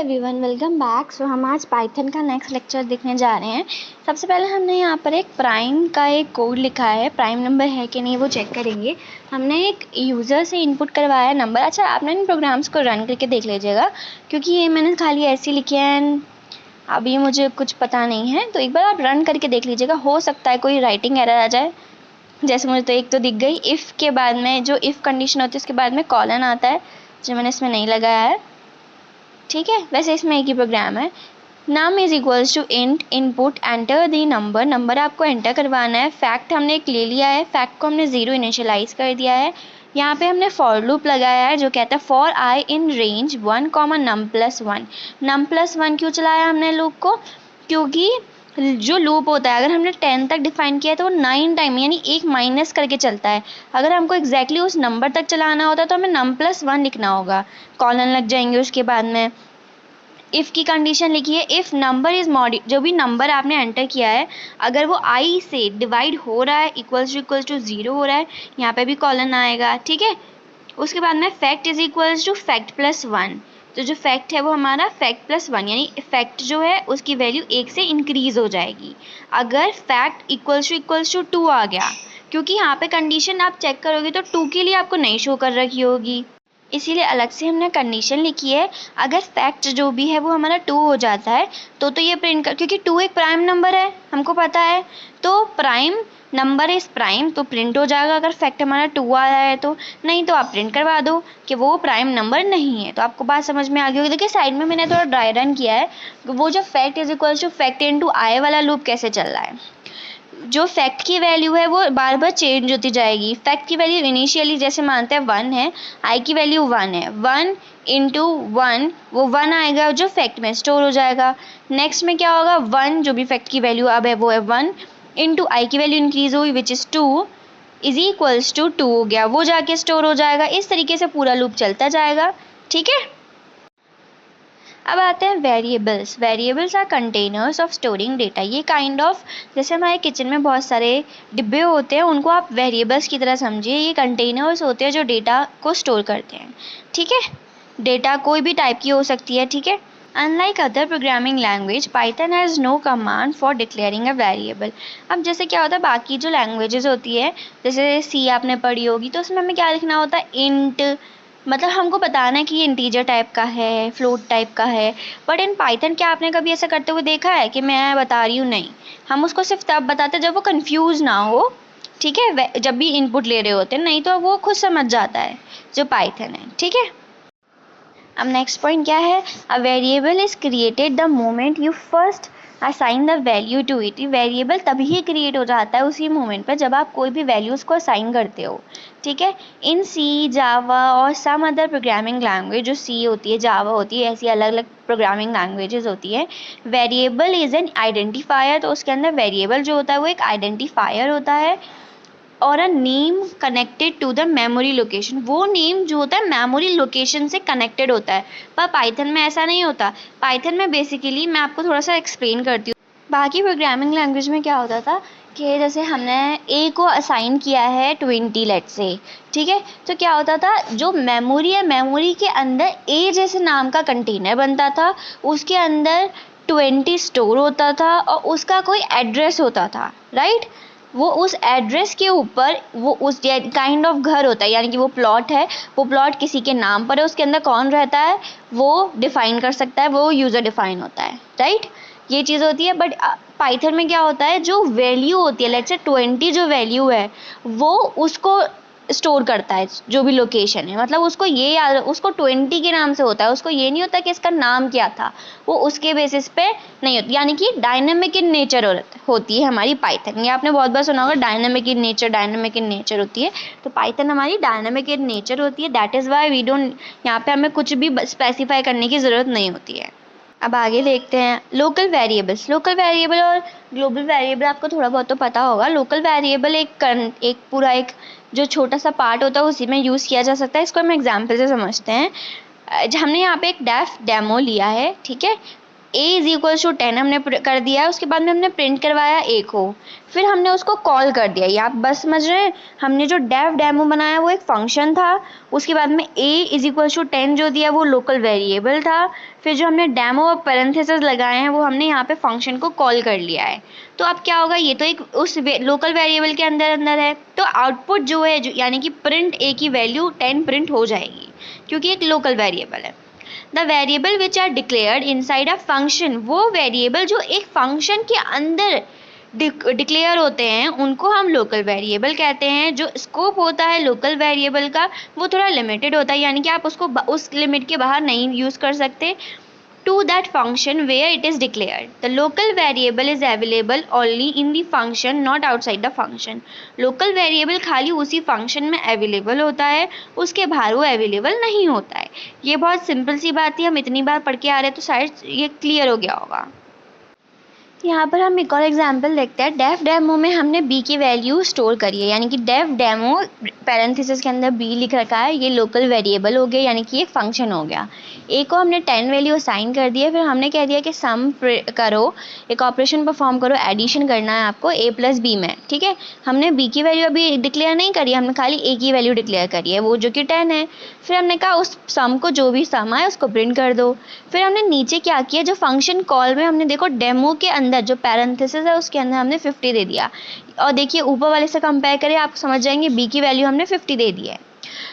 Everyone, welcome back. सो हम आज Python का नेक्स्ट लेक्चर देखने जा रहे हैं। सबसे पहले हमने यहाँ पर एक प्राइम का एक कोड लिखा है। प्राइम नंबर है कि नहीं वो चेक करेंगे। हमने एक यूज़र से इनपुट करवाया है नंबर। अच्छा, आपने इन प्रोग्राम्स को रन करके देख लीजिएगा, क्योंकि ये मैंने खाली ऐसे लिखे हैं, अभी मुझे कुछ पता नहीं है। तो एक बार आप रन करके देख लीजिएगा, हो सकता है कोई राइटिंग एरर आ जाए। जैसे मुझे तो एक तो दिख गई, इफ़ के बाद में जो इफ़ कंडीशन होती है उसके बाद में कॉलन आता है, जो मैंने इसमें नहीं लगाया है। ठीक है, वैसे इसमें एक ही प्रोग्राम है। Num is equals to int input enter the number. Number आपको एंटर करवाना है। फैक्ट हमने एक ले लिया है, फैक्ट को हमने 0 इनिशियलाइज कर दिया है। यहाँ पे हमने फॉर लूप लगाया है जो कहता है for i in range 1, num plus 1। Num plus 1 क्यों चलाया हमने लूप को? क्योंकि जो लूप होता है, अगर हमने 10 तक डिफाइन किया है तो वो 9 टाइम यानी एक माइनस करके चलता है। अगर हमको एग्जैक्टली उस नंबर तक चलाना होता है तो हमें नम प्लस 1 लिखना होगा, कॉलन लग जाएंगे उसके बाद में। इफ़ की कंडीशन लिखी है, इफ़ नंबर इज जो भी नंबर आपने एंटर किया है अगर वो आई से डिवाइड हो रहा है, इक्वल्स टू 0 हो रहा है, यहाँ पे भी कॉलन आएगा। ठीक है, उसके बाद में fact is equals to fact plus 1। तो जो फैक्ट है वो हमारा फैक्ट प्लस 1, यानी फैक्ट जो है उसकी वैल्यू 1 से इंक्रीज हो जाएगी अगर फैक्ट इक्वल्स टू 2 आ गया। क्योंकि यहाँ पे कंडीशन आप चेक करोगे तो 2 के लिए आपको नहीं शो कर रखी होगी, इसीलिए अलग से हमने कंडीशन लिखी है। अगर फैक्ट जो भी है वो हमारा 2 हो जाता है तो ये प्रिंट कर, क्योंकि 2 एक प्राइम नंबर है हमको पता है, तो प्राइम नंबर इज प्राइम तो प्रिंट हो जाएगा अगर फैक्ट हमारा 2 आ रहा है तो। नहीं तो आप प्रिंट करवा दो कि वो प्राइम नंबर नहीं है। तो आपको बात समझ में आ गई होगी। देखिए साइड में मैंने थोड़ा ड्राई रन किया है, वो जो fact is equal to fact into i वाला लूप कैसे चल रहा है। जो फैक्ट की वैल्यू है वो बार बार चेंज होती जाएगी। फैक्ट की वैल्यू इनिशियली जैसे मानते हैं 1 है, आई की वैल्यू 1 है, 1 इंटू 1 वो 1 आएगा जो फैक्ट में स्टोर हो जाएगा। नेक्स्ट में क्या होगा, 1 जो भी फैक्ट की वैल्यू अब है वो है 1 इंटू आई की वैल्यू इंक्रीज हुई which is 2 is equals to 2 हो गया, वो जाके स्टोर हो जाएगा। इस तरीके से पूरा लूप चलता जाएगा। ठीक है, अब आते हैं variables. Variables are containers of storing data. ये काइंड ऑफ जैसे हमारे किचन में बहुत सारे डिब्बे होते हैं, उनको आप वेरिएबल्स की तरह समझिए। ये कंटेनर्स होते हैं जो डेटा को स्टोर करते हैं। ठीक है, डेटा कोई भी टाइप की हो सकती है। ठीक है, unlike other programming language Python has no command for declaring a variable. अब जैसे क्या होता है, बाकी जो लैंग्वेजेस होती है जैसे सी आपने पढ़ी होगी तो उसमें हमें क्या लिखना होता है, इंट, मतलब हमको बताना है कि ये इंटीजर टाइप का है, फ्लोट टाइप का है। बट इन पाइथन क्या आपने कभी ऐसा करते हुए देखा है कि मैं बता रही हूँ? नहीं, हम उसको सिर्फ तब बताते हैं जब वो कंफ्यूज ना हो। ठीक है, जब भी इनपुट ले रहे होते हैं, नहीं तो वो खुद समझ जाता है जो पाइथन है। ठीक है, अब नेक्स्ट पॉइंट क्या है, a variable is created the moment you first assign the value to it. Variable तभी क्रिएट हो जाता है उसी मोमेंट पर जब आप कोई भी वैल्यूज़ को असाइन करते हो। ठीक है, इन सी, जावा और सम अदर प्रोग्रामिंग लैंग्वेज, जो सी होती है, जावा होती है, ऐसी अलग अलग प्रोग्रामिंग लैंग्वेजेस होती है। वेरिएबल इज एन आइडेंटिफायर, तो उसके अंदर वेरिएबल जो होता है वो एक आइडेंटिफायर होता है और a name connected to the memory location. वो नेम जो होता है मेमोरी लोकेशन से कनेक्टेड होता है, पर पाइथन में ऐसा नहीं होता। पाइथन में बेसिकली मैं आपको थोड़ा सा एक्सप्लेन करती हूँ। बाकी प्रोग्रामिंग लैंग्वेज में क्या होता था कि जैसे हमने ए को असाइन किया है 20 लेट से, ठीक है, तो क्या होता था, जो मेमोरी है मेमोरी के अंदर ए जैसे नाम का कंटेनर बनता था, उसके अंदर 20 स्टोर होता था और उसका कोई एड्रेस होता था। राइट, वो उस एड्रेस के ऊपर वो उस काइंड ऑफ घर होता है, यानी कि वो प्लॉट है, वो प्लॉट किसी के नाम पर है, उसके अंदर कौन रहता है वो डिफाइन कर सकता है, वो यूज़र डिफाइन होता है। राइट, ये चीज़ होती है। बट पाइथन में क्या होता है, जो वैल्यू होती है, लेट्स से 20 जो वैल्यू है वो उसको स्टोर करता है, जो भी लोकेशन है, मतलब उसको ये याद, उसको 20 के नाम से होता है, उसको ये नहीं होता कि इसका नाम क्या था, वो उसके बेसिस पे नहीं होती। यानी कि डायनेमिक इन नेचर होती है हमारी पाइथन। ये आपने बहुत बार सुना होगा, डायनेमिक इन नेचर होती है। तो पाइथन हमारी डायनेमिक इन नेचर होती है। That is why we don't, यहाँ पे हमें कुछ भी स्पेसिफाई करने की ज़रूरत नहीं होती है। अब आगे देखते हैं लोकल वेरिएबल्स। लोकल वेरिएबल और ग्लोबल वेरिएबल आपको थोड़ा बहुत तो पता होगा। लोकल वेरिएबल एक पूरा एक जो छोटा सा पार्ट होता है उसी में यूज़ किया जा सकता है। इसको हम एग्जाम्पल से समझते हैं। हमने यहाँ पे एक डेमो लिया है, ठीक है, a इज इक्वल टू 10 हमने कर दिया है, उसके बाद में हमने प्रिंट करवाया a को, फिर हमने उसको कॉल कर दिया। ये आप बस समझ रहे हैं, हमने जो डेफ डेमो बनाया वो एक फंक्शन था, उसके बाद में a इज इक्वल टू 10 जो दिया वो लोकल वेरिएबल था, फिर जो हमने डेमो और पैरेंथेसिस लगाए हैं वो हमने यहाँ पे फंक्शन को कॉल कर लिया है। तो अब क्या होगा, ये तो एक उस लोकल वेरिएबल के अंदर है, तो आउटपुट जो है जो यानी कि प्रिंट a की वैल्यू 10 प्रिंट हो जाएगी क्योंकि एक लोकल वेरिएबल है। The variable which are declared inside a function, वो वेरिएबल जो एक फंक्शन के अंदर डिक्लेयर होते हैं उनको हम लोकल वेरिएबल कहते हैं। जो स्कोप होता है लोकल वेरिएबल का वो थोड़ा लिमिटेड होता है, यानी कि आप उसको उस लिमिट के बाहर नहीं यूज़ कर सकते। To that function where it is declared, the local variable is available only in the function, not outside the function. Local variable खाली उसी function में available होता है, उसके बाहर वो available नहीं होता है। ये बहुत सिंपल सी बात थी, हम इतनी बार पढ़ के आ रहे हैं तो शायद ये क्लियर हो गया होगा। यहाँ पर हम एक और एग्जाम्पल देखते हैं। डेफ डेमो में हमने b की वैल्यू स्टोर करी है, यानी कि डेफ डेमो पैरेंथेसिस के अंदर b लिख रखा है, ये लोकल वेरिएबल हो गया, यानी कि एक फंक्शन हो गया। a को हमने 10 वैल्यू असाइन कर दी है, फिर हमने कह दिया कि सम करो, एक ऑपरेशन परफॉर्म करो, एडिशन करना है आपको a प्लस b में, ठीक है। हमने b की वैल्यू अभी डिक्लेयर नहीं करी, हमने खाली a की वैल्यू डिक्लेयर करी है, वो जो कि 10 है। फिर हमने कहा उस सम को जो भी सम आए उसको प्रिंट कर दो। फिर हमने नीचे क्या किया, जो फंक्शन कॉल में हमने देखो डेमो के अंदर जो पैरेंथेसिस है उसके अंदर हमने 50 दे दिया, और देखिए ऊपर वाले से कंपेयर करें आप समझ जाएंगे b की वैल्यू हमने 50 दे दी है।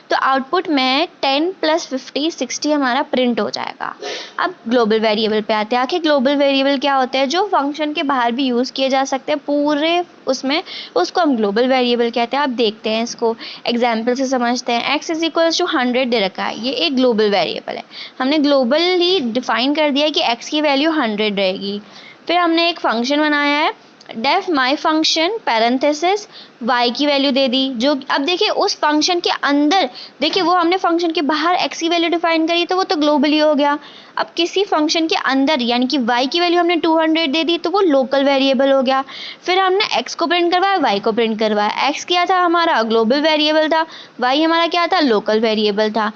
तो आउटपुट में 10 प्लस 50 60 हमारा प्रिंट हो जाएगा। अब ग्लोबल वेरिएबल पे आते हैं। आखिर ग्लोबल वेरिएबल क्या होते हैं, जो फंक्शन के बाहर भी यूज़ किए जा सकते हैं पूरे उसमें, उसको हम ग्लोबल वेरिएबल कहते हैं। अब देखते हैं इसको एग्जाम्पल से समझते हैं। x इज इक्वल टू 100 दे रखा है, ये एक ग्लोबल वेरिएबल है, हमने ग्लोबल ही डिफाइन कर दिया कि x की वैल्यू 100 रहेगी। फिर हमने एक फंक्शन बनाया है def my function parenthesis y की वैल्यू दे दी, जो अब देखिए उस फंक्शन के अंदर, देखिए वो हमने फंक्शन के बाहर x की वैल्यू डिफाइन करी तो वो तो ग्लोबली हो गया। अब किसी फंक्शन के अंदर यानी कि y की वैल्यू हमने 200 दे दी तो वो लोकल वेरिएबल हो गया। फिर हमने x को प्रिंट करवाया, y को प्रिंट करवाया। x क्या था हमारा ग्लोबल वेरिएबल था, y हमारा क्या था लोकल वेरिएबल था।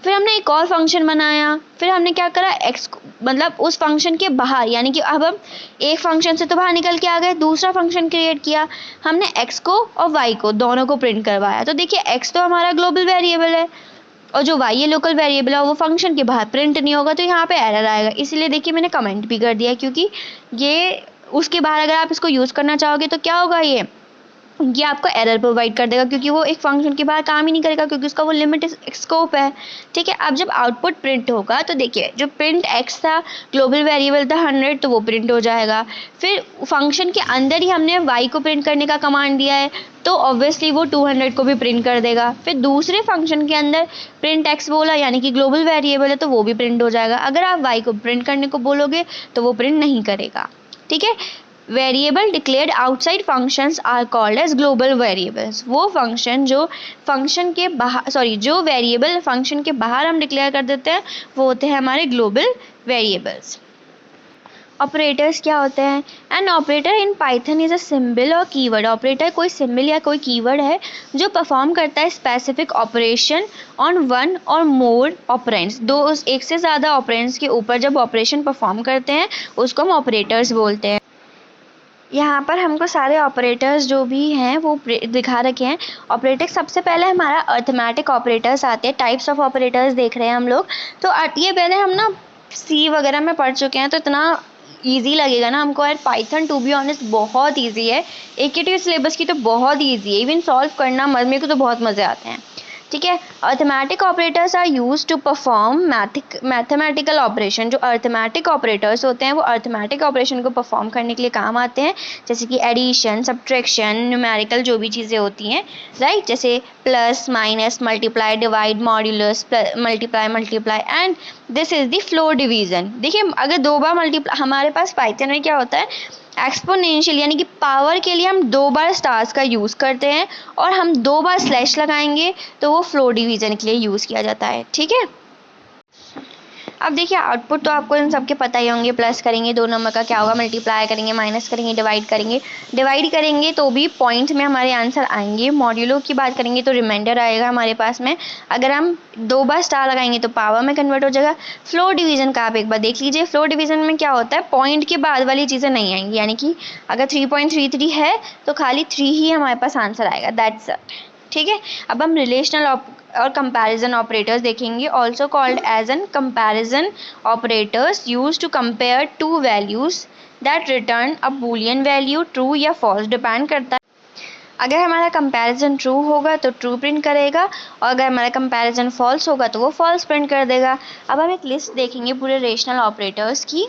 फिर हमने एक और फंक्शन बनाया, फिर हमने क्या करा x मतलब उस फंक्शन के बाहर, यानी कि अब हम एक फंक्शन से तो बाहर निकल के आ गए, दूसरा फंक्शन क्रिएट किया, हमने x को और y को दोनों को प्रिंट करवाया। तो देखिए x तो हमारा ग्लोबल वेरिएबल है और जो y ये लोकल वेरिएबल है वो फंक्शन के बाहर प्रिंट नहीं होगा, तो यहाँ पे एरर आएगा। इसलिए देखिए मैंने कमेंट भी कर दिया, क्योंकि ये उसके बाहर अगर आप इसको यूज़ करना चाहोगे तो क्या होगा, ये आपको एरर प्रोवाइड कर देगा, क्योंकि वो एक फंक्शन के बाहर काम ही नहीं करेगा, क्योंकि उसका वो लिमिट स्कोप है, ठीक है। अब जब आउटपुट प्रिंट होगा तो देखिए जो प्रिंट x था ग्लोबल वेरिएबल था 100, तो वो प्रिंट हो जाएगा। फिर फंक्शन के अंदर ही हमने y को प्रिंट करने का कमांड दिया है, तो ऑब्वियसली वो 200 को भी प्रिंट कर देगा। फिर दूसरे फंक्शन के अंदर प्रिंट x बोला, यानी कि ग्लोबल वेरिएबल है, तो वो भी प्रिंट हो जाएगा। अगर आप y को प्रिंट करने को बोलोगे तो वो प्रिंट नहीं करेगा, ठीक है। Variable declared outside functions are called as global variables. वो फंक्शन जो फंक्शन के बाहर जो वेरिएबल फंक्शन के बाहर हम डिक्लेयर कर देते हैं वो होते हैं हमारे ग्लोबल वेरिएबल्स। ऑपरेटर्स क्या होते हैं? An operator in Python is a symbol और कीवर्ड। ऑपरेटर कोई सिंबल या कोई कीवर्ड है जो परफॉर्म करता है स्पेसिफिक ऑपरेशन ऑन वन और मोर ऑपरेंड्स। एक से ज़्यादा ऑपरेंड्स के ऊपर जब ऑपरेशन परफॉर्म करते हैं उसको हम ऑपरेटर्स बोलते हैं। यहाँ पर हमको सारे ऑपरेटर्स जो भी हैं वो दिखा रखे हैं। ऑपरेटर सबसे पहले हमारा अर्थमेटिक ऑपरेटर्स आते हैं। टाइप्स ऑफ ऑपरेटर्स देख रहे हैं हम लोग, तो ये पहले हम ना सी वगैरह में पढ़ चुके हैं, तो इतना ईजी लगेगा ना हमको। यार पाइथन टू बी ऑनेस्ट बहुत ईजी है, AKT सिलेबस की तो बहुत ईजी है, इवन सॉल्व करना मेरे को तो बहुत मज़े आते हैं, ठीक है। Arithmetic operators are used to perform mathematical operation. जो अर्थमेटिक ऑपरेटर्स होते हैं वो अर्थमेटिक ऑपरेशन को परफॉर्म करने के लिए काम आते हैं, जैसे कि एडिशन, सब्ट्रैक्शन, न्यूमेरिकल जो भी चीज़ें होती हैं, राइट, जैसे plus, minus, multiply, divide, modulus, multiply and this is the floor division. देखिए अगर 2 बार मल्टीप्लाई, हमारे पास पाइथन में क्या होता है एक्सपोनेंशियल, यानी कि पावर के लिए हम 2 बार स्टार्स का यूज़ करते हैं और हम 2 बार स्लैश लगाएंगे तो वो फ्लोर डिवीज़न के लिए यूज़ किया जाता है, ठीक है। अब देखिए आउटपुट तो आपको इन सबके पता ही होंगे, प्लस करेंगे 2 नंबर का क्या होगा, मल्टीप्लाई करेंगे, माइनस करेंगे, डिवाइड करेंगे तो भी पॉइंट में हमारे आंसर आएंगे। मॉड्यूलो की बात करेंगे तो रिमाइंडर आएगा हमारे पास में। अगर हम 2 बार स्टार लगाएंगे तो पावर में कन्वर्ट हो जाएगा। फ्लो डिवीजन का आप एक बार देख लीजिए, फ्लो डिवीजन में क्या होता है, पॉइंट के बाद वाली चीज़ें नहीं आएंगी, यानी कि अगर 3.33 है तो खाली 3 ही हमारे पास आंसर आएगा, दैट्स इट। ठीक है, अब हम रिलेशनल और कंपैरिजन ऑपरेटर्स देखेंगे, also called as an comparison operators used to compare two values that return a boolean value, true या फॉल्स डिपेंड करता है। अगर हमारा कंपैरिजन ट्रू होगा तो ट्रू प्रिंट करेगा, और अगर हमारा कंपैरिजन फॉल्स होगा तो वो फॉल्स प्रिंट कर देगा। अब हम एक लिस्ट देखेंगे पूरे रेशनल ऑपरेटर्स की।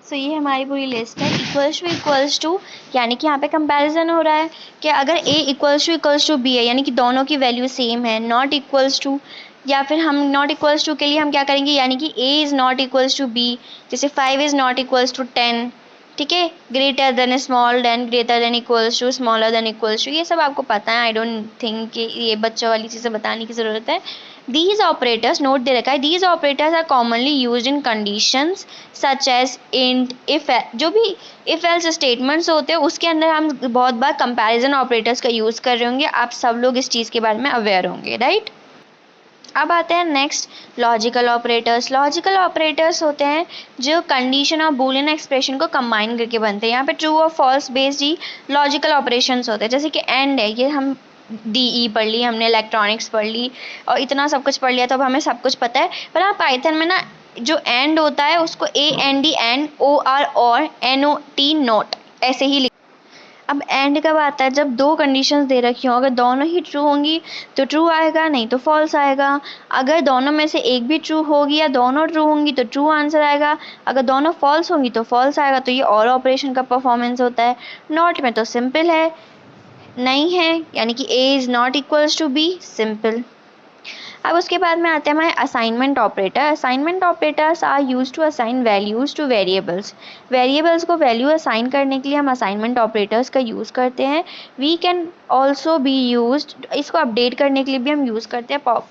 सो ये हमारी पूरी लिस्ट है। इक्वल्स टू यानी कि यहाँ पे कंपैरिजन हो रहा है कि अगर a इक्वल्स टू b है, यानी कि दोनों की वैल्यू सेम है। नॉट इक्वल्स टू, या फिर हम नॉट इक्वल्स टू के लिए हम क्या करेंगे, यानी कि a is not equals to b, जैसे 5 इज़ नॉट इक्वल्स टू 10। ठीक है, greater than small than greater than equals to smaller than equals to, ये सब आपको पता है। आई डोंट थिंक कि ये बच्चों वाली चीज़ें बताने की ज़रूरत है। These operators, नोट दे रखा है, these operators are commonly used in conditions such as int, if, जो भी if else स्टेटमेंट्स होते हैं उसके अंदर हम बहुत बार कंपैरिजन ऑपरेटर्स का यूज़ कर रहे होंगे। आप सब लोग इस चीज़ के बारे में अवेयर होंगे, राइट। अब आते हैं next logical operators. Logical operators होते हैं जो कंडीशन और बूलियन एक्सप्रेशन को कंबाइन करके बनते हैं। यहाँ पे ट्रू और फॉल्स बेस्ड ही लॉजिकल ऑपरेशंस होते हैं, जैसे कि एंड है, ये हम DE पढ़ ली हमने, इलेक्ट्रॉनिक्स पढ़ ली और इतना सब कुछ पढ़ लिया, तो अब हमें सब कुछ पता है। पर हाँ, पाइथन में ना जो एंड होता है उसको AND एंड OR और NOT नोट ऐसे ही लिख। अब एंड कब आता है, जब 2 कंडीशंस दे रखी हों, अगर दोनों ही ट्रू होंगी तो ट्रू आएगा, नहीं तो फॉल्स आएगा। अगर दोनों में से एक भी ट्रू होगी या दोनों ट्रू होंगी तो ट्रू आंसर आएगा, अगर दोनों फॉल्स होंगी तो फॉल्स आएगा। तो ये और ऑपरेशन का परफॉर्मेंस होता है। नॉट में तो सिंपल है, नहीं है, यानी कि a is not equals to b, simple. अब उसके बाद में आते हैं हमारे assignment operator. Assignment operators are used to assign values to variables. Variables को वैल्यू असाइन करने के लिए हम असाइनमेंट ऑपरेटर्स का यूज़ करते हैं। We can also be use, इसको अपडेट करने के लिए भी हम यूज़ करते हैं, पॉप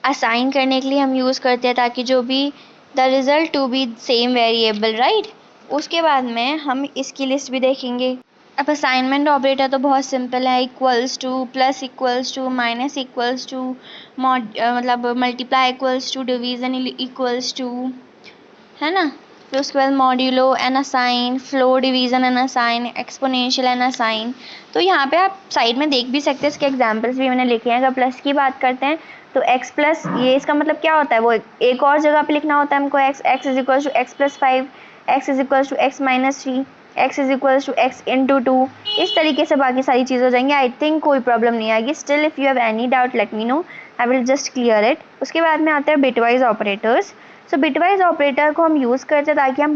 असाइन करने के लिए हम यूज़ करते हैं ताकि जो भी the result to be same variable, right. उसके बाद में हम इसकी लिस्ट भी देखेंगे। अब असाइनमेंट ऑपरेटर तो बहुत सिंपल है, equals to, plus equals to, minus equals to, मतलब multiply equals to, division equals to, है ना। फिर उसके बाद modulo and assign, floor division and assign, exponential and assign. तो यहाँ पे आप साइड में देख भी सकते हैं, इसके एग्जाम्पल्स भी मैंने लिखे हैं। अगर प्लस की बात करते हैं तो x प्लस, ये इसका मतलब क्या होता है, वो एक और जगह पे लिखना होता है हमको, x is equals to x plus 5, x is equals to x minus 3, x is equals to x into 2। इस तरीके से बाकी सारी चीज़ हो जाएंगी। आई थिंक कोई प्रॉब्लम नहीं आएगी। Still if you have any doubt late me know, I will just clear it. उसके बाद में आते हैं बिटवाइज ऑपरेटर्स। सो बिटवाइज ऑपरेटर को हम यूज़ करते हैं ताकि हम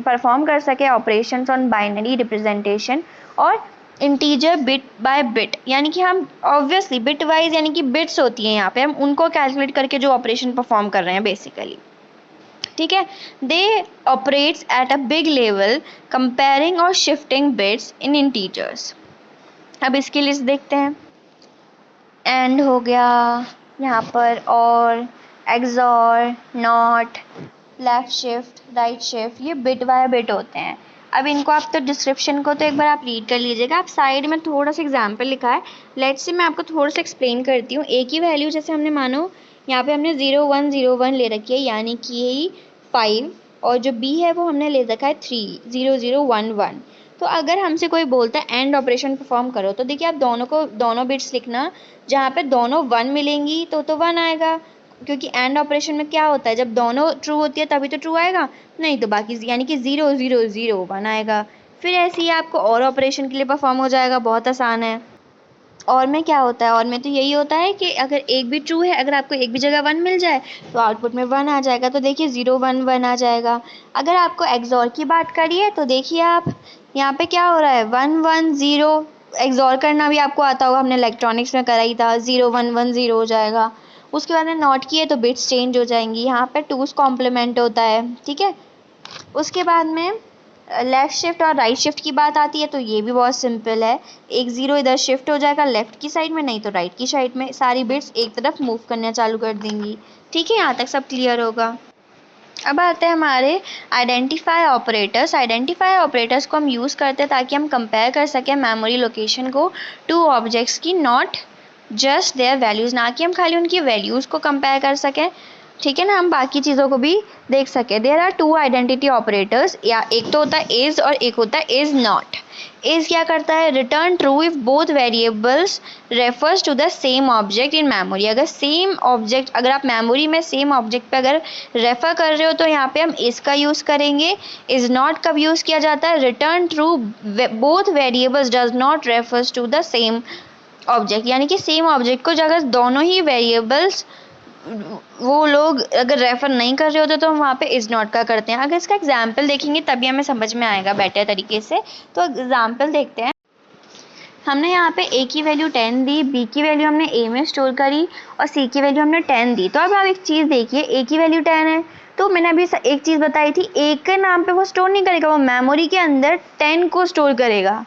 परफॉर्म कर सकें ऑपरेशंस ऑन बाइनरी रिप्रेजेंटेशन और इंटीजर बिट बाय बिट, यानी कि हम ऑब्वियसली बिट वाइज, यानी कि बिट्स होती हैं यहाँ पे, हम उनको कैलकुलेट करके जो ऑपरेशन परफॉर्म कर रहे हैं बेसिकली। ठीक है, they operates at a big level comparing और शिफ्टिंग बिट्स इन इंटीजर्स। अब इसकी लिस्ट देखते हैं। एंड हो गया यहाँ पर, और XOR, not, left shift, right shift, ये बिट बाय बिट होते हैं। अब इनको आप तो डिस्क्रिप्शन को तो एक बार आप रीड कर लीजिएगा। आप साइड में थोड़ा सा एग्जाम्पल लिखा है, लेट्स से मैं आपको थोड़ा सा एक्सप्लेन करती हूँ। ए की वैल्यू जैसे हमने मानो यहाँ पे हमने 0101 ले रखी है, यानी कि 5, और जो बी है वो हमने ले रखा है 30011। तो अगर हमसे कोई बोलता है एंड ऑपरेशन परफॉर्म करो, तो देखिए आप दोनों बिट्स लिखना, जहाँ पे दोनों 1 मिलेंगी तो 1 आएगा, क्योंकि एंड ऑपरेशन में क्या होता है, जब दोनों ट्रू होती है तभी तो ट्रू आएगा, नहीं तो बाकी यानी कि 0001 आएगा। फिर ऐसे ही आपको और ऑपरेशन के लिए परफॉर्म हो जाएगा, बहुत आसान है। और में क्या होता है, और में तो यही होता है कि अगर एक भी ट्रू है, अगर आपको एक भी जगह 1 मिल जाए तो आउटपुट में 1 आ जाएगा। तो देखिए 011 आ जाएगा। अगर आपको एक्सॉर की बात करिए तो देखिए आप यहाँ पे क्या हो रहा है, 110, एक्सॉर करना भी आपको आता होगा, हमने इलेक्ट्रॉनिक्स में करा ही था, 0110 हो जाएगा। उसके बाद में नॉट किए तो बिट्स चेंज हो जाएंगी, यहाँ पे 2's कॉम्प्लीमेंट होता है। ठीक है, उसके बाद में लेफ़्ट शिफ्ट और राइट शिफ्ट की बात आती है तो ये भी बहुत सिंपल है। एक 0 इधर शिफ्ट हो जाएगा लेफ़्ट की साइड में, नहीं तो राइट की साइड में, सारी बिट्स एक तरफ मूव करना चालू कर देंगी। ठीक है, यहाँ तक सब क्लियर होगा। अब आते हैं हमारे आइडेंटिफाई ऑपरेटर्स। आइडेंटिफाई ऑपरेटर्स को हम यूज़ करते हैं ताकि हम कंपेयर कर सकें मेमोरी लोकेशन को टू ऑब्जेक्ट्स की, नॉट जस्ट देयर वैल्यूज़, ना कि हम खाली उनकी वैल्यूज़ को कंपेयर कर सकें, ठीक है ना, हम बाकी चीज़ों को भी देख सकें। There are two identity operators, या एक तो होता है इज़ और एक होता है इज़ नॉट। इज़ क्या करता है, return true if both variables refers to the same object in memory. अगर सेम ऑब्जेक्ट, अगर आप मेमोरी में सेम ऑब्जेक्ट पे अगर रेफ़र कर रहे हो तो यहाँ पे हम इज़ का यूज़ करेंगे। इज़ नॉट कब यूज़ किया जाता है, return true both variables does not refers to the same object, यानी कि सेम ऑब्जेक्ट को अगर दोनों ही वेरिएबल्स वो लोग अगर रेफ़र नहीं कर रहे होते तो हम वहाँ पे इज़ नॉट का करते हैं। अगर इसका एग्जाम्पल देखेंगे तभी हमें समझ में आएगा बेटर तरीके से। तो एग्जाम्पल देखते हैं। हमने यहाँ पे ए की वैल्यू 10 दी, बी की वैल्यू हमने ए में स्टोर करी और सी की वैल्यू हमने 10 दी। तो अब आप एक चीज़ देखिए, ए की वैल्यू 10 है तो मैंने अभी एक चीज़ बताई थी, ए के नाम पे वो स्टोर नहीं करेगा, वो मेमोरी के अंदर 10 को स्टोर करेगा,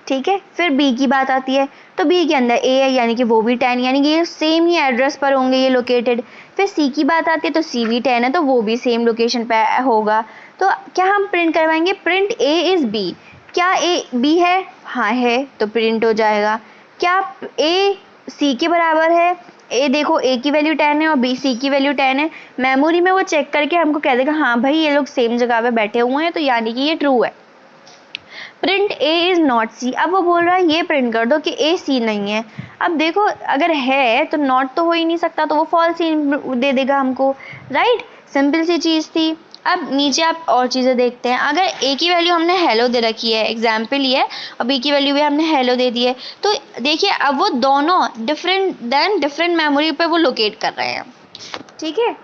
ठीक है। फिर बी की बात आती है तो बी के अंदर ए है यानी कि वो भी 10, यानी कि ये सेम ही एड्रेस पर होंगे ये लोकेटेड। फिर सी की बात आती है तो सी भी 10 है तो वो भी सेम लोकेशन पे होगा। तो क्या हम प्रिंट करवाएंगे, प्रिंट ए इज़ बी। क्या ए बी है, हाँ है, तो प्रिंट हो जाएगा। क्या ए सी के बराबर है, ए देखो ए की वैल्यू 10 है और बी सी की वैल्यू 10 है, मेमोरी में वो चेक करके हमको कह देगा हाँ भाई ये लोग सेम जगह पे बैठे हुए हैं, तो यानी कि ये ट्रू है। प्रिंट ए इज़ नॉट सी, अब वो बोल रहा है ये प्रिंट कर दो कि ए सी नहीं है। अब देखो अगर है तो नॉट तो हो ही नहीं सकता, तो वो फॉल्स ही दे देगा हमको, राइट। सिंपल सी चीज़ थी। अब नीचे आप और चीज़ें देखते हैं। अगर ए की वैल्यू हमने हेलो दे रखी है, एग्जाम्पल ही है, और बी की वैल्यू भी हमने हेलो दे दी है, तो देखिए अब वो दोनों डिफरेंट मेमोरी पे वो लोकेट कर रहे हैं, ठीक है।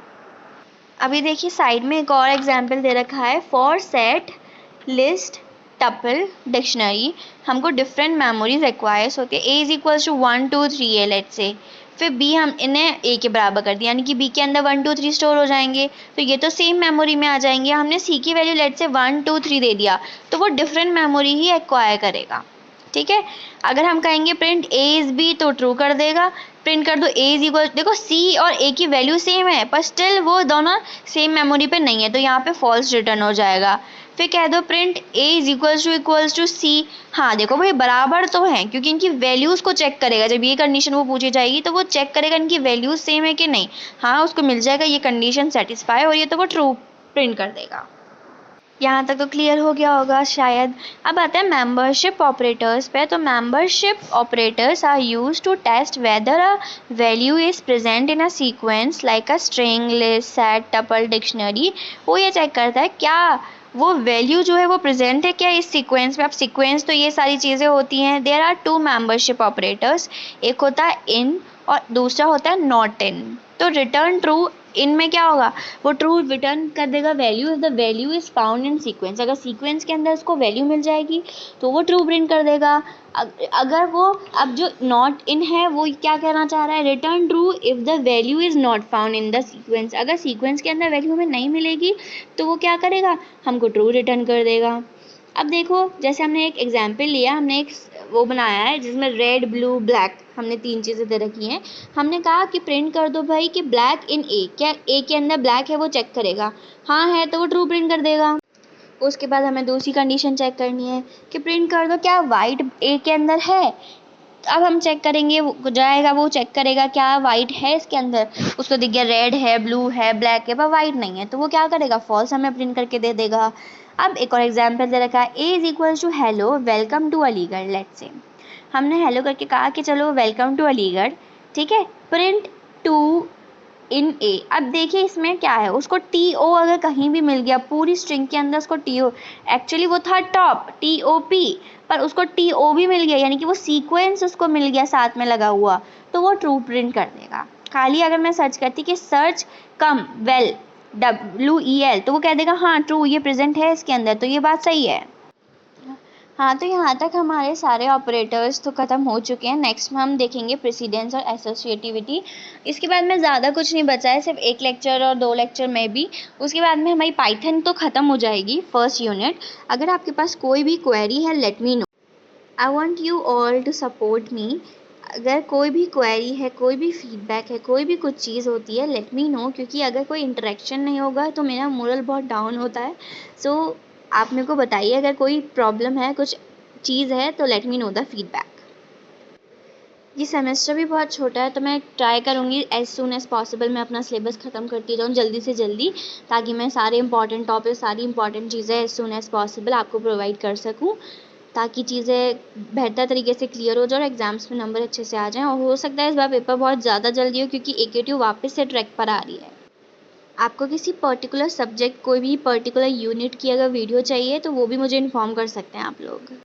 अभी देखिए साइड में एक और एग्जाम्पल दे रखा है, for set list tuple dictionary हमको डिफरेंट मेमोरीज रिक्वायर्स होती है। ए इज इक्वल्स टू 1 2 3 है लेट्स से, फिर बी हम इन्हें ए के बराबर कर दिया, यानी कि बी के अंदर 1 2 3 स्टोर हो जाएंगे, तो ये तो सेम मेमोरी में आ जाएंगे। हमने सी की वैल्यू लेट्स से 1 2 3 दे दिया तो वो डिफरेंट मेमोरी ही एक्वायर करेगा, ठीक है। अगर हम कहेंगे प्रिंट ए इज बी तो ट्रू कर देगा। प्रिंट कर दो ए इज इक्वल, देखो सी और ए की वैल्यू सेम है पर स्टिल वो दोनों सेम मेमोरी पे नहीं है, तो यहाँ पे फॉल्स रिटर्न हो जाएगा। फिर कह दो print A is equals to C, हाँ देखो भाई बराबर तो हैं क्योंकि इनकी वैल्यूज़ को चेक करेगा। जब ये कंडीशन वो पूछी जाएगी तो वो चेक करेगा इनकी वैल्यूज़ सेम है कि नहीं, हाँ उसको मिल जाएगा ये कंडीशन सेटिस्फाई हो रही है तो वो ट्रू प्रिंट कर देगा। यहाँ तक तो क्लियर हो गया होगा शायद। अब आते हैं मेंबरशिप ऑपरेटर्स पे। तो membership operators are used to test whether a value is present in a sequence like a string, list, set, tuple, dictionary. वो ये चेक करता है क्या वो वैल्यू जो है वो प्रेजेंट है क्या इस सीक्वेंस में। अब सीक्वेंस तो ये सारी चीज़ें होती हैं। There are two membership operators, एक होता है इन और दूसरा होता है नॉट इन। तो रिटर्न ट्रू, इनमें क्या होगा वो ट्रू रिटर्न कर देगा value if the value is found in sequence. अगर सीक्वेंस के अंदर उसको वैल्यू मिल जाएगी तो वो ट्रू प्रिंट कर देगा। अगर वो अब जो नॉट इन है वो क्या कहना चाह रहा है, return true if the value is not found in the sequence. अगर सीक्वेंस के अंदर वैल्यू हमें नहीं मिलेगी तो वो क्या करेगा, हमको ट्रू रिटर्न कर देगा। अब देखो जैसे हमने एक एग्जाम्पल लिया, हमने एक वो बनाया है जिसमें रेड ब्लू ब्लैक हमने 3 चीज़ें दे रखी हैं। हमने कहा कि प्रिंट कर दो भाई कि ब्लैक इन ए, क्या ए के अंदर ब्लैक है वो चेक करेगा, हाँ है तो वो ट्रू प्रिंट कर देगा। उसके बाद हमें दूसरी कंडीशन चेक करनी है कि प्रिंट कर दो क्या वाइट ए के अंदर है। अब हम चेक करेंगे, वो जाएगा वो चेक करेगा क्या वाइट है इसके अंदर, उसको दिख गया रेड है, ब्लू है, ब्लैक है पर वाइट नहीं है, तो वो क्या करेगा फॉल्स हमें प्रिंट करके दे देगा। अब एक और एग्जाम्पल दे रखा है, A is equal to hello welcome to Aligarh. Let's say हमने हेलो करके कहा कि चलो वेलकम टू अलीगढ़, ठीक है। प्रिंट टू इन ए। अब देखिए इसमें क्या है, उसको टी ओ अगर कहीं भी मिल गया पूरी स्ट्रिंग के अंदर, उसको टी ओ, एक्चुअली वो था टॉप टी ओ पी, पर उसको टी ओ भी मिल गया यानी कि वो सीक्वेंस उसको मिल गया साथ में लगा हुआ, तो वो ट्रू प्रिंट कर देगा। खाली अगर मैं सर्च करती कि सर्च कम वेल WEL तो वो कह देगा हाँ ट्रू ये प्रेजेंट है इसके अंदर, तो ये बात सही है। हाँ तो यहाँ तक हमारे सारे ऑपरेटर्स तो ख़त्म हो चुके हैं। नेक्स्ट में हम देखेंगे प्रेसिडेंस और एसोसिएटिविटी। इसके बाद में ज़्यादा कुछ नहीं बचा है, सिर्फ 1 लेक्चर और 2 लेक्चर में भी। उसके बाद में हमारी पाइथन तो ख़त्म हो जाएगी फर्स्ट यूनिट। अगर आपके पास कोई भी क्वेरी है let me know. I want you all to support me. अगर कोई भी क्वेरी है, कोई भी फीडबैक है, कोई भी कुछ चीज़ होती है, लेट मी नो, क्योंकि अगर कोई इंटरेक्शन नहीं होगा तो मेरा मोरल बहुत डाउन होता है। सो आप मेरे को बताइए, अगर कोई प्रॉब्लम है, कुछ चीज़ है, तो late me know the feedback. ये सेमेस्टर भी बहुत छोटा है, तो मैं ट्राई करूँगी एज़ सून एज़ पॉसिबल मैं अपना सिलेबस ख़त्म करती जाऊँ जल्दी से जल्दी, ताकि मैं सारे इंपॉर्टेंट टॉपिक, सारी इंपॉर्टेंट चीज़ें एज़ सून एज़ पॉसिबल आपको प्रोवाइड कर सकूँ, ताकि चीज़ें बेहतर तरीके से क्लियर हो जाए और एग्ज़ाम्स में नंबर अच्छे से आ जाएँ। और हो सकता है इस बार पेपर बहुत ज़्यादा जल्दी हो, क्योंकि AKTU वापस से ट्रैक पर आ रही है। आपको किसी पर्टिकुलर सब्जेक्ट, कोई भी पर्टिकुलर यूनिट की अगर वीडियो चाहिए, तो वो भी मुझे इन्फॉर्म कर सकते हैं आप लोग।